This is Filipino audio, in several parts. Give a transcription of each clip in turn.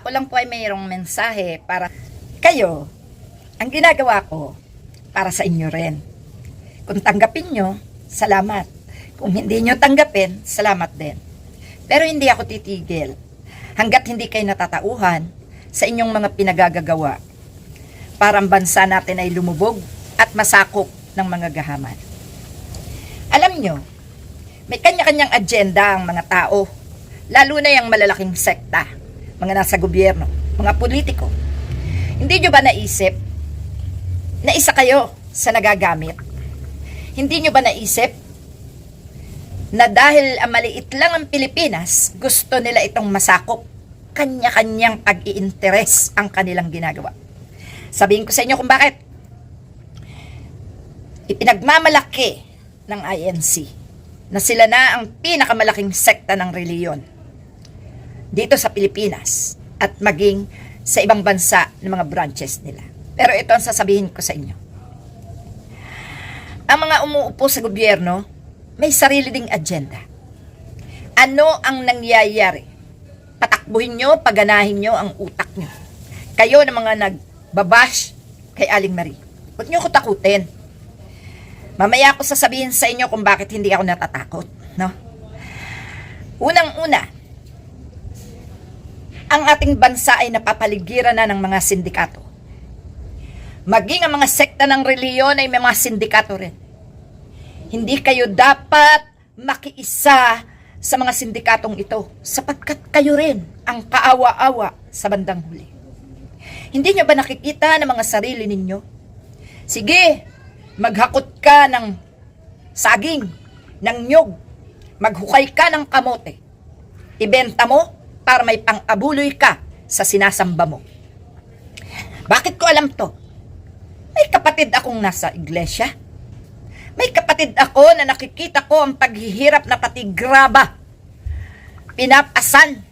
Ako lang po ay mayroong mensahe para kayo. Ang ginagawa ko para sa inyo rin. Kung tanggapin nyo, salamat. Kung hindi nyo tanggapin, salamat din. Pero hindi ako titigil hanggat hindi kayo natatauhan sa inyong mga pinagagagawa para ang bansa natin ay lumubog at masakop ng mga gahaman. Alam nyo, may kanya-kanyang agenda ang mga tao, lalo na yung malalaking sekta, mga nasa gobyerno, mga politiko. Hindi nyo ba naisip na isa kayo sa nagagamit? Hindi nyo ba naisip na dahil maliit lang ang Pilipinas, gusto nila itong masakop? Kanya-kanyang pag-iinteres ang kanilang ginagawa. Sabihin ko sa inyo kung bakit. Ipinagmamalaki ng INC na sila na ang pinakamalaking sekta ng reliyon dito sa Pilipinas at maging sa ibang bansa ng mga branches nila. Pero ito ang sasabihin ko sa inyo. Ang mga umuupo sa gobyerno may sarili ding agenda. Ano ang nangyayari? Patakbuhin nyo, paganahin nyo ang utak nyo. Kayo na mga nagbabash kay Aling Marie. Huwag nyo ko takutin. Mamaya ako sasabihin sa inyo kung bakit hindi ako natatakot. No? Unang-una, ang ating bansa ay napapaligiran na ng mga sindikato. Maging ang mga sekta ng reliyon ay may mga sindikato rin. Hindi kayo dapat makiisa sa mga sindikatong ito sapagkat kayo rin ang kaawa-awa sa bandang huli. Hindi nyo ba nakikita ng mga sarili ninyo? Sige, maghakot ka ng saging, ng nyog, maghukay ka ng kamote. Ibenta mo para may pang-abuloy ka sa sinasamba mo. Bakit ko alam to? May kapatid akong nasa iglesia. May kapatid ako na nakikita ko ang paghihirap na pati graba. Pinapasan.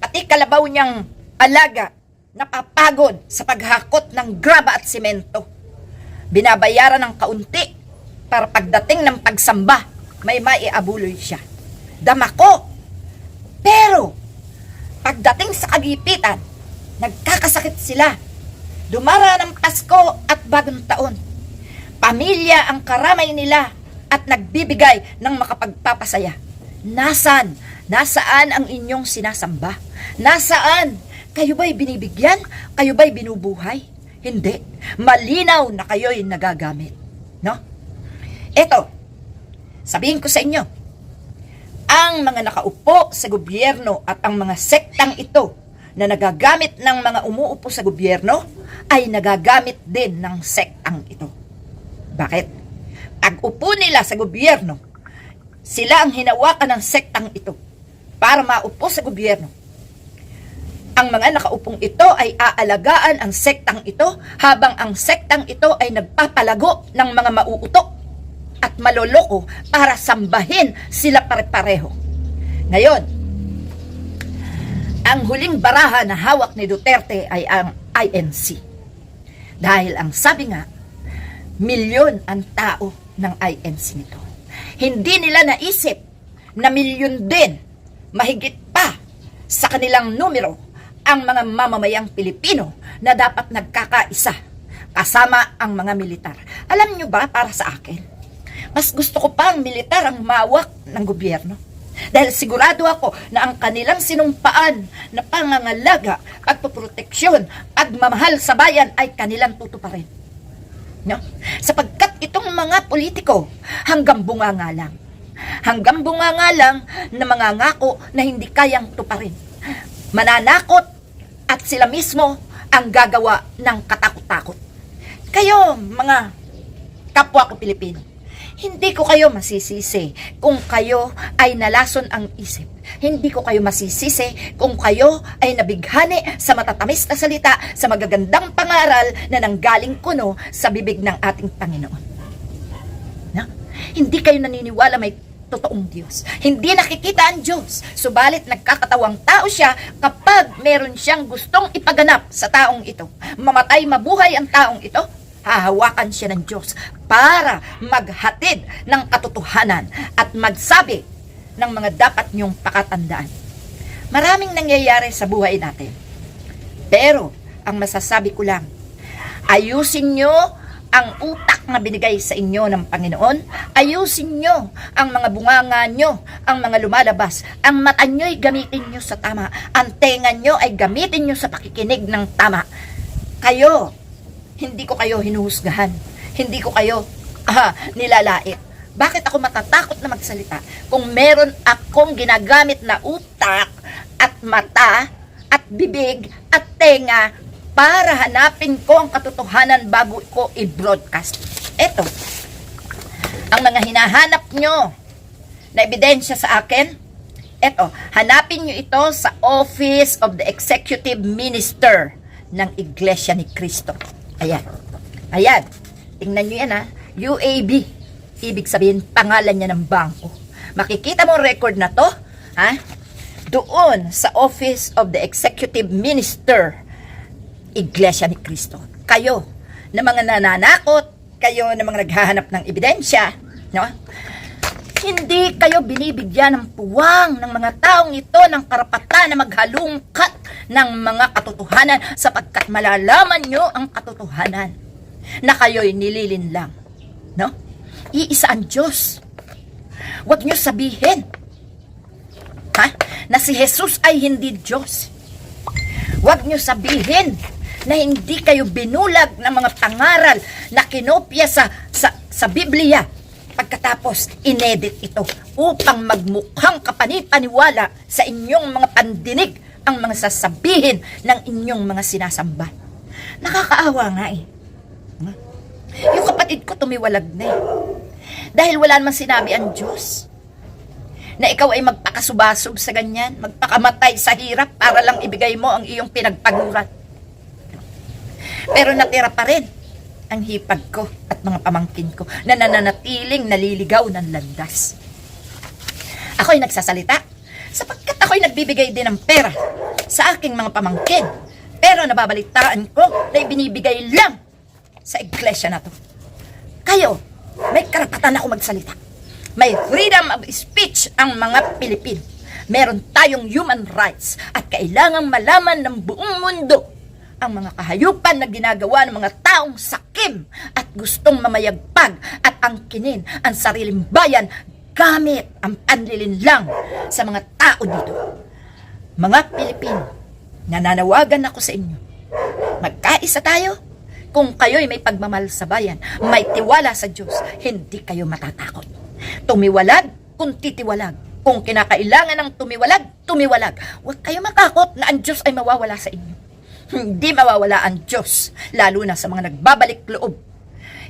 Pati kalabaw niyang alaga napapagod sa paghakot ng graba at simento. Binabayaran ng kaunti para pagdating ng pagsamba, may maiabuloy siya. Dama ko. Pero, pagdating sa kagipitan, nagkakasakit sila. Dumara ng Pasko at Bagong Taon. Pamilya ang karamay nila at nagbibigay ng makapagpapasaya. Nasaan ang inyong sinasamba? Nasaan? Kayo ba'y binibigyan? Kayo ba'y binubuhay? Hindi. Malinaw na kayo'y nagagamit. No? Eto, sabihin ko sa inyo, ang mga nakaupo sa gobyerno at ang mga sektang ito na nagagamit ng mga umuupo sa gobyerno ay nagagamit din ng sektang ito. Bakit? Pag upo nila sa gobyerno, sila ang hinawakan ng sektang ito para maupo sa gobyerno. Ang mga nakaupong ito ay aalagaan ang sektang ito habang ang sektang ito ay nagpapalago ng mga mauutok at maloloko para sambahin sila pare-pareho. Ngayon, ang huling baraha na hawak ni Duterte ay ang INC. Dahil ang sabi nga, milyon ang tao ng INC nito. Hindi nila naisip na milyon din, mahigit pa sa kanilang numero, ang mga mamamayang Pilipino na dapat nagkakaisa kasama ang mga militar. Alam nyo ba, para sa akin, mas gusto ko pa ang militar ang mawak ng gobyerno. Dahil sigurado ako na ang kanilang sinumpaan na pangangalaga, pagpoproteksyon, pagmamahal sa bayan ay kanilang tutuparin. No? Sapagkat itong mga politiko hanggang bunganga lang. Hanggang bunganga lang na mangangako na hindi kayang tuparin. Mananakot at sila mismo ang gagawa ng katakot-takot. Kayo, mga kapwa ko Pilipino, hindi ko kayo masisisi kung kayo ay nalason ang isip. Hindi ko kayo masisisi kung kayo ay nabighani sa matatamis na salita, sa magagandang pangaral na nanggaling kuno sa bibig ng ating Panginoon. No? Hindi kayo naniniwala may totoong Diyos. Hindi nakikita ang Diyos. Subalit nagkakatawang tao siya kapag meron siyang gustong ipaganap sa taong ito. Mamatay, mabuhay ang taong ito, hahawakan siya ng Diyos para maghatid ng katotohanan at magsabi ng mga dapat niyong pakatandaan. Maraming nangyayari sa buhay natin. Pero, ang masasabi ko lang, ayusin nyo ang utak na binigay sa inyo ng Panginoon. Ayusin nyo ang mga bunganga nyo, ang mga lumalabas. Ang mata nyo ay gamitin nyo sa tama. Ang tenga nyo ay gamitin nyo sa pakikinig ng tama. Kayo, hindi ko kayo hinuhusgahan. Hindi ko kayo nilalait. Bakit ako matatakot na magsalita kung meron akong ginagamit na utak at mata at bibig at tenga para hanapin ko ang katotohanan bago ko i-broadcast? Eto, ang mga hinahanap nyo na ebidensya sa akin, eto, hanapin nyo ito sa Office of the Executive Minister ng Iglesia ni Cristo. Ayan. Ayan. Tingnan nyo yan, UAB. Ibig sabihin, pangalan niya ng bangko. Makikita mo record na to, doon sa Office of the Executive Minister, Iglesia ni Cristo. Kayo, na mga nananakot, kayo na mga naghahanap ng ebidensya, no? Hindi kayo binibigyan ng puwang ng mga taong ito ng karapatan na maghalungkat ng mga katotohanan sapagkat malalaman nyo ang katotohanan na kayo'y nililin lang, no? Iisa ang Diyos. Huwag nyo sabihin na si Jesus ay hindi Diyos. Huwag nyo sabihin na hindi kayo binulag ng mga pangaral na kinopya sa Biblia pagkatapos inedit ito upang magmukhang kapanipaniwala sa inyong mga pandinig ang mga sasabihin ng inyong mga sinasamba. Nakakaawa nga Yung kapatid ko tumiwalag na dahil wala naman sinabi ang Diyos na ikaw ay magpakasubasog sa ganyan, magpakamatay sa hirap para lang ibigay mo ang iyong pinagpaguran. Pero natira pa rin ang hipag ko at mga pamangkin ko na nananatiling naliligaw ng landas. Ako'y nagsasalita sapagkat ako'y nagbibigay din ng pera sa aking mga pamangkin. Pero nababalitaan ko na ibinibigay lang sa iglesia na to. Kayo, may karapatan ako magsalita. May freedom of speech ang mga Pilipino. Meron tayong human rights at kailangang malaman ng buong mundo ang mga kahayupan na ginagawa ng mga taong sakim at gustong mamayagpag at angkinin ang sariling bayan gamit ang panlilinlang sa mga tao dito. Mga Pilipino, nananawagan ako sa inyo. Magkaisa tayo. Kung kayo'y may pagmamahal sa bayan, may tiwala sa Diyos, hindi kayo matatakot. Tumiwalag kung titiwalag. Kung kinakailangan ng tumiwalag, tumiwalag. Huwag kayo matakot na ang Diyos ay mawawala sa inyo. Hindi mawawala ang Diyos, lalo na sa mga nagbabalik loob.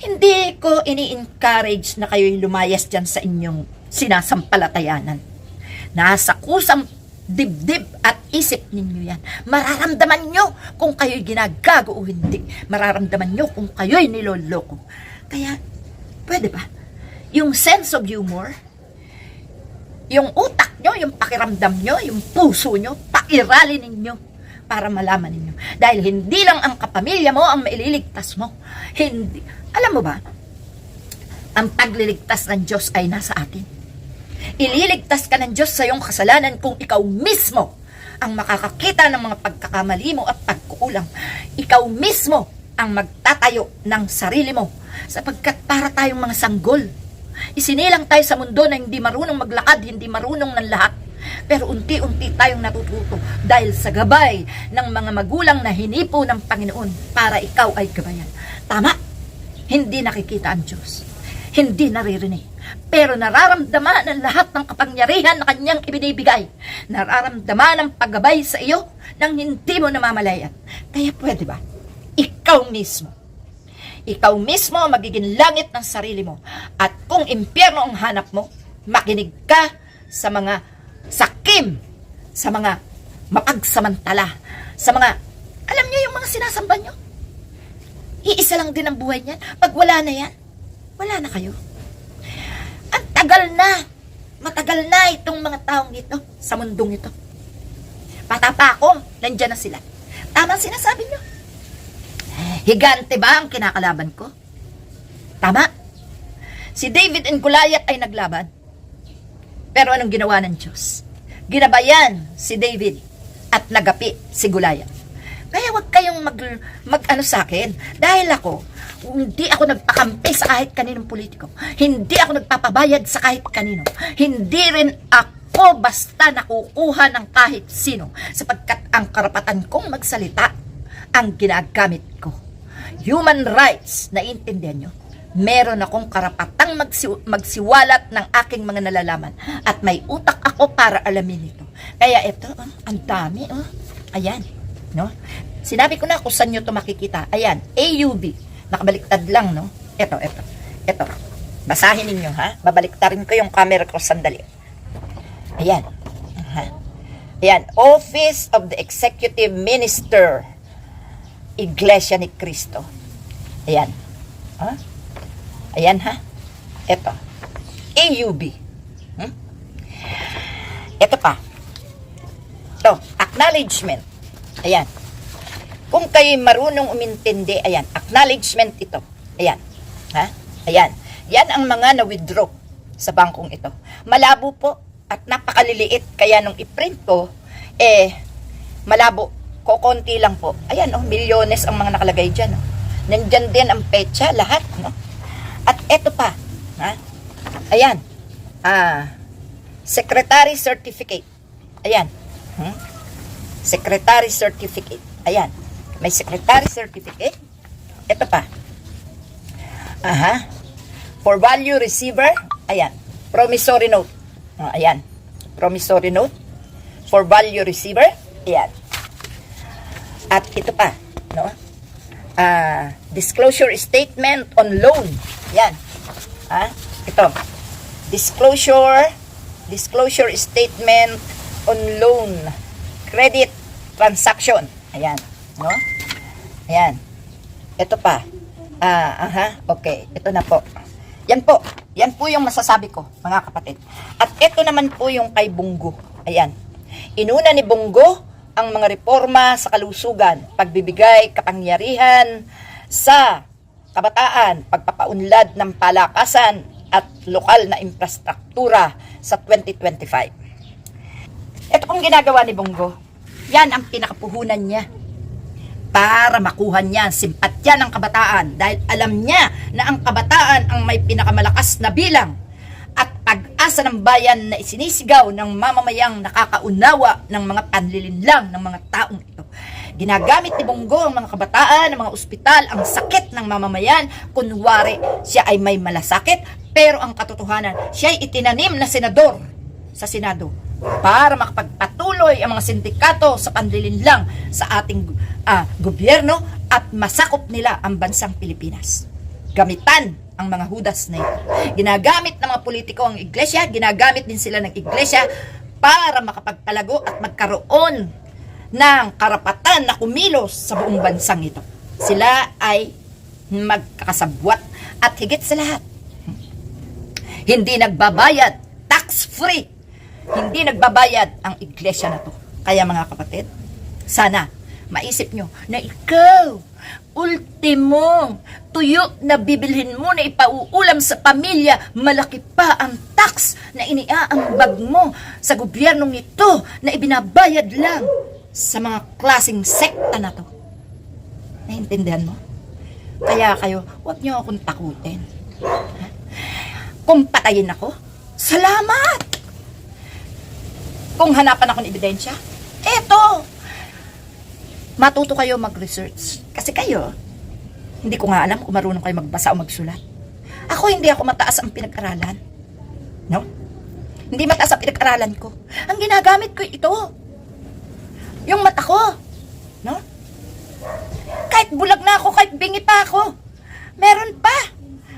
Hindi ko ini-encourage na kayo'y lumayas dyan sa inyong sinasampalatayanan. Nasa kusang dibdib at isip ninyo yan. Mararamdaman nyo kung kayo'y ginagago o hindi. Mararamdaman nyo kung kayo'y niloloko. Kaya, pwede ba? Yung sense of humor, yung utak nyo, yung pakiramdam nyo, yung puso nyo, pairalin ninyo para malaman ninyo. Dahil hindi lang ang kapamilya mo ang maililigtas mo. Hindi. Alam mo ba, ang pagliligtas ng Diyos ay nasa atin. Ililigtas ka ng Diyos sa iyong kasalanan kung ikaw mismo ang makakakita ng mga pagkakamali mo at pagkukulang. Ikaw mismo ang magtatayo ng sarili mo sapagkat para tayong mga sanggol. Isinilang tayo sa mundo na hindi marunong maglakad, hindi marunong ng lahat. Pero unti-unti tayong natututo dahil sa gabay ng mga magulang na hinipo ng Panginoon para ikaw ay gabayan. Tama, hindi nakikita ang Diyos. Hindi naririnig. Pero nararamdaman ang lahat ng kapangyarihan na kanyang ibinibigay. Nararamdaman ang paggabay sa iyo nang hindi mo namamalayan. Kaya pwede ba? Ikaw mismo ang magiging langit ng sarili mo. At kung impyerno ang hanap mo, makinig ka sa mga sakim, sa mga mapagsamantala, sa mga, alam nyo yung mga sinasamba nyo? Iisa lang din ang buhay niyan. Pag wala na yan, wala na kayo. Ang matagal na itong mga taong ito sa mundong ito. Patapa ako, nandyan na sila. Tama sinasabi nyo. Higante ba ang kinakalaban ko? Tama. Si David and Goliath ay naglaban. Pero anong ginawa ng Diyos? Ginabayan si David at nagapi si Goliath. Kaya Kaya wag kayong mag ano sa akin. Dahil ako, hindi ako nagpakampi sa kahit kaninong politiko. Hindi ako nagpapabayad sa kahit kanino. Hindi rin ako basta nakukuha ng kahit sino. Sapagkat ang karapatan kong magsalita, ang ginagamit ko. Human rights, naiintindihan nyo? Meron akong karapatang magsiwalat ng aking mga nalalaman. At may utak ako para alamin ito. Kaya ito, ang dami, ayan, no? Sinabi ko na kung saan nyo ito makikita. Ayan, AUB. Nakabaliktad lang, no? Ito. Basahin ninyo, ha? Babaliktarin ko yung camera ko sandali. Ayan. Ayan, Office of the Executive Minister, Iglesia ni Cristo. Ayan. Ayan, ha? Ito. AUB. Ito pa. Ito, acknowledgement. Ayan. Kung kayo marunong umintindi, ayan, acknowledgement ito. Ayan. Ha? Ayan. Yan ang mga na-withdraw sa bangkong ito. Malabo po at napakaliliit. Kaya nung i-print ko, malabo. Kokonti lang po. Ayan, milyones ang mga nakalagay dyan. Nandyan din ang petsa, lahat, no? At eto pa, ha? Ayan. Secretary Certificate. Ayan. Secretary Certificate. Ayan. May Secretary Certificate. Ito pa. For value receiver. Ayan. Promissory note. Ayan. Promissory note. For value receiver. Ayan. At ito pa. No? Disclosure statement on loan. Yan. Ito. Disclosure statement on loan. Credit transaction. Ayan. No? Ayan. Ito pa. Okay. Ito na po. Yan po. Yan po yung masasabi ko, mga kapatid. At ito naman po yung kay Bongo. Ayan. Inuna ni Bongo ang mga reforma sa kalusugan, pagbibigay kapangyarihan sa kabataan, pagpapaunlad ng palakasan at lokal na infrastruktura sa 2025. Ito pong ginagawa ni Bongo, yan ang pinakapuhunan niya para makuha niya ang simpatya ng kabataan dahil alam niya na ang kabataan ang may pinakamalakas na bilang at pag-asa ng bayan na isinisigaw ng mamamayang nakakaunawa ng mga panlilinlang ng mga taong ito. Ginagamit ni Bongo ang mga kabataan, ang mga ospital, ang sakit ng mamamayan, kunwari siya ay may malasakit, pero ang katotohanan, siya ay itinanim na senador sa Senado para makapagpatuloy ang mga sindikato sa panlilinlang sa ating gobyerno at masakop nila ang bansang Pilipinas. Gamitan ang mga hudas na ito. Ginagamit ng mga politiko ang iglesia, ginagamit din sila ng iglesia para makapagpalago at magkaroon ng karapatan na kumilos sa buong bansang ito. Sila ay magkakasabwat at higit sa lahat, hindi nagbabayad, tax-free, hindi nagbabayad ang iglesia na to. Kaya mga kapatid, sana maisip nyo na ikaw, ultimo, tuyo na bibilhin mo na ipauulam sa pamilya, malaki pa ang tax na iniaambag mo sa gobyernong ito na ibinabayad lang sa mga klaseng sekta na to. Naintindihan mo? Kaya kayo, huwag nyo akong takutin. Kung patayin ako, salamat! Kung hanapan ako ng ebidensya, eto! Matuto kayo mag-research. Kasi kayo, hindi ko nga alam kung marunong kayo magbasa o magsulat. Ako, hindi ako mataas ang pinag-aralan. No? Hindi mataas ang pinag-aralan ko. Ang ginagamit ko ito. Yung mata ko. No? Kahit bulag na ako, kahit bingi pa ako. Meron pa.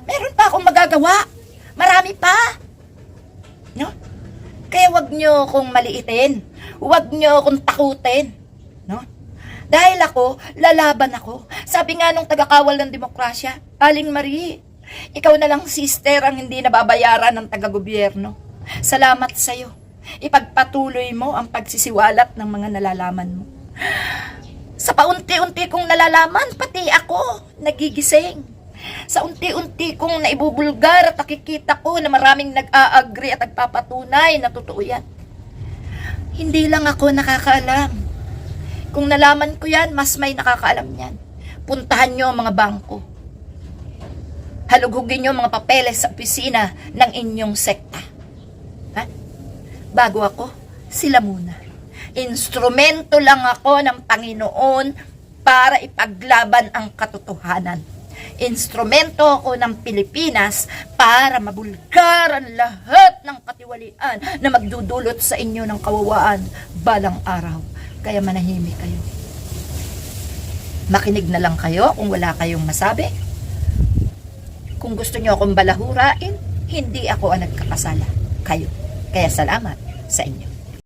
Meron pa akong magagawa. Marami pa. No? Kaya wag nyo akong maliitin. Wag nyo akong takutin. No? Dahil ako, lalaban ako. Sabi nga nung tagakawal ng demokrasya, Aling Marie, ikaw na lang sister ang hindi nababayaran ng taga-gobyerno. Salamat sa'yo. Ipagpatuloy mo ang pagsisiwalat ng mga nalalaman mo. Sa paunti-unti kong nalalaman, pati ako, nagigising. Sa unti-unti kong naibubulgar at nakikita ko na maraming nag-a-agree at nagpapatunay na totoo yan. Hindi lang ako nakakaalam. Kung nalaman ko yan, mas may nakakaalam yan. Puntahan nyo ang mga bangko. Halugugin nyo ang mga papeles sa opisina ng inyong sekta. Ha? Bago ako, sila muna. Instrumento lang ako ng Panginoon para ipaglaban ang katotohanan. Instrumento ako ng Pilipinas para mabulgar ang lahat ng katiwalian na magdudulot sa inyo ng kawawaan balang araw. Kaya manahimik kayo. Makinig na lang kayo kung wala kayong masabi. Kung gusto nyo akong balahurain, hindi ako ang nagkakasala. Kayo. Kaya salamat sa inyo.